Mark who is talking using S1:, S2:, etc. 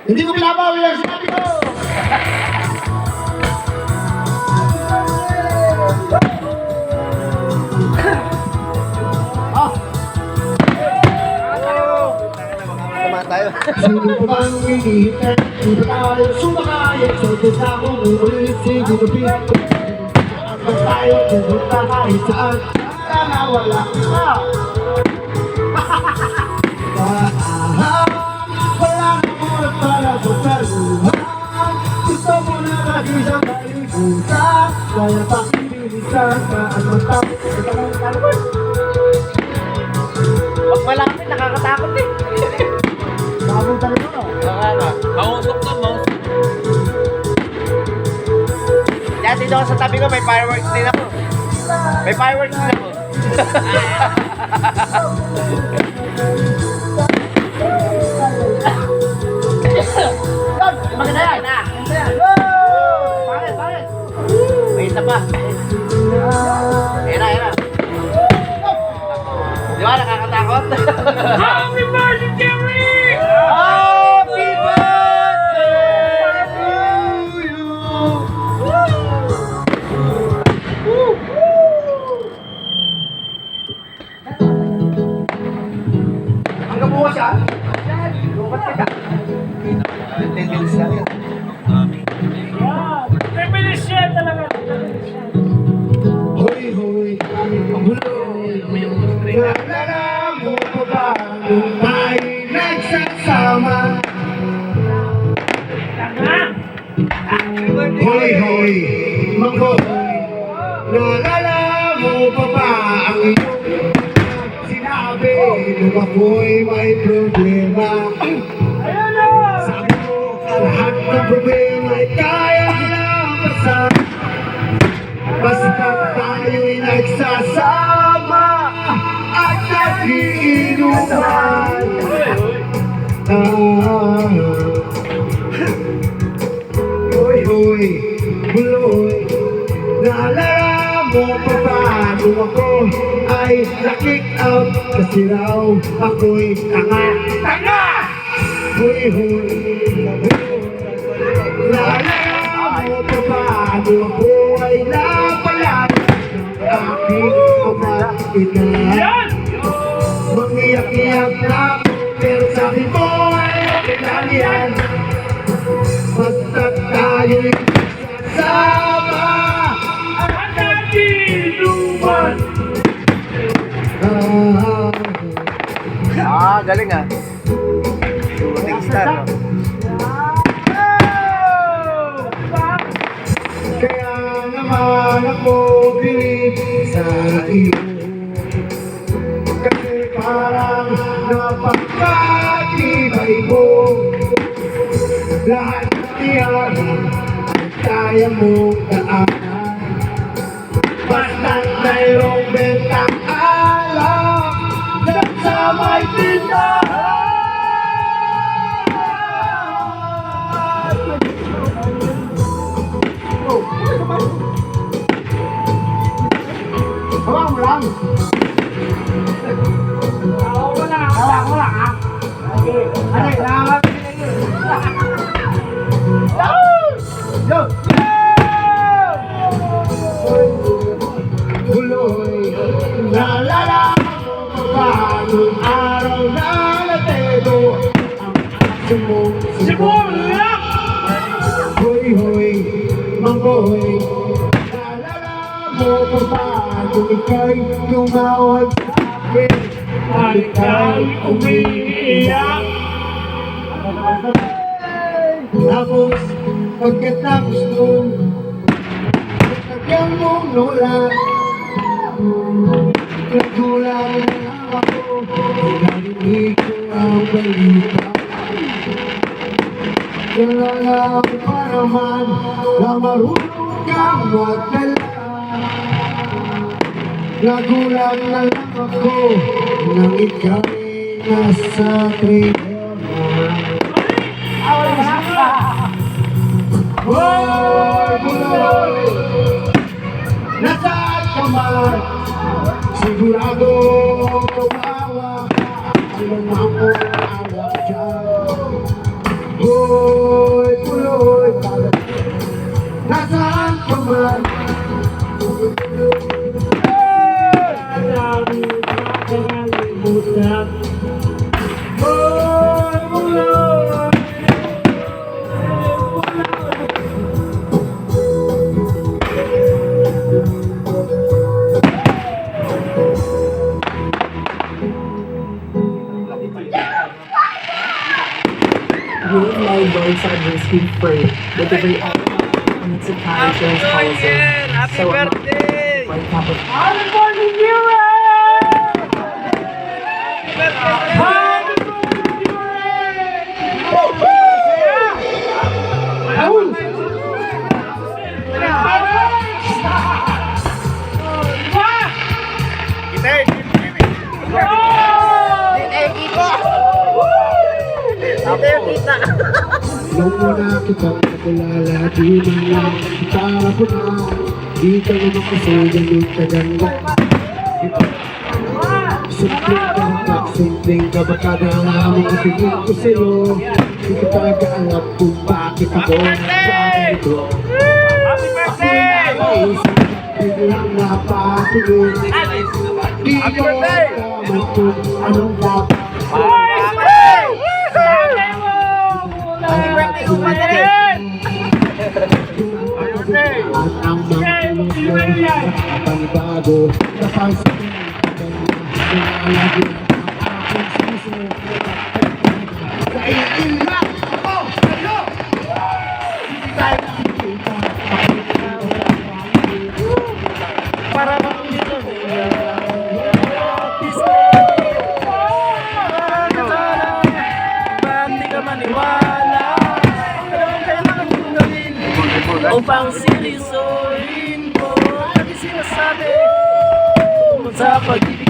S1: Hindi ko binabawi ang sinabi ko! Sino bang hinihintay? Sino tayo sumakay? Excited na akong uulit. Sige na pinag Hanggang tayo pumunta kahit saan. Sana wala ka. Wala na muna para sa kaluhan. Gusto mo na lagi sa kalibutan. Kaya pakibilisan ka ang matapos.
S2: Pag malapit, nakakatakot eh.
S1: Bakit talaga no?
S3: Mausok to, mausok.
S2: Yan, dito ako sa tabi ko, may fireworks din ako. May fireworks din ako.
S1: Yan! Maganda yan! Bakit?
S2: May isa pa. Ayan na. Di ba, nakakatakot?
S3: Happy birthday, Jerry!
S2: Happy birthday to you!
S1: Hanggang bukas yan? Lumat kita.
S2: 10 minutes lang yun.
S3: Bibilis siya talaga.
S1: Hoy, hoy, naalala mo pa ba nung tayo nagsasama? Hoy, hoy, manghoy, naalala mo pa ba ang iyong sinabi nung ako'y may problema? Sabi mo, lahat ng problema ay kaya lampasan. Basta tayo'y nagsasama at nag-iinuman. Hoy, hoy, buloy, naalala mo pa ba nung ako ay na-kick out kasi raw ako'y tanga. Hoy, hoy, naalala mo pa ba nung ako ay napalaya aking ina. Mangiyak-iyak na ako, pero sabi mo ay kailan yan. Basta tayo'y sama at nag-inuman.
S2: Galing ah. Shooting star, no?
S1: Kaya naman ako bilib sa iyo. Kasi parang napakatibay mo. Lahat ng tiyan ay kaya mong daanan. Basta't mayroong bentang alak na sa may tindahan. Hawak mo lang. Hawak mo lang ha. Ano, kailangan Yo! Buloy, naalala mo pa nung araw na natego ang aso mong sibulak. Hoy, hoy, manghoy, naalala mo pa ba nung ika'y tumawag sa akin at ika'y umiiyak. Tapos, pagkatapos nun, nagtagyan mong lola. Nagulang na lang ako, narinig ko ang balita. Kilala ko pa naman na marunong kang magdala. Nagulang na lang ako nang ika'y nasa tribuna. Hoy, buloy, nasaan ka man? Sigurado kawawa ka, alam mo ang awak dyan. Hoy, tuloy, nasaan ka man? Hoy, tuloy.
S4: You and my boys are risking free with every and it's a car insurance policy.
S2: Happy
S4: So I'm not
S2: birthday!
S4: right top of
S3: Happy birthday, New Year! Happy birthday, New
S1: Nung muna kitang nakilala, di man lang kita ko na. Di ka naman kasi ganun kaganda. Simpleng kahapag, simpleng kabakada ang aming ipigil ko sa'yo. Di ko talaga alam kung bakit ako nagkakito.
S2: Happy birthday!
S1: Biglang napatigil. Di ko alam kung anong dapat.
S2: Happy birthday, kumpare!
S1: At ang mga ilusyon na panibago na pansin na lagi ang aking suso. Naiiyak ako sa'yo! Hindi tayo nakikita.
S2: Para makikita Hindi ka maniwala upang silisuin ko. Lagi sinasabi sa pag-ibig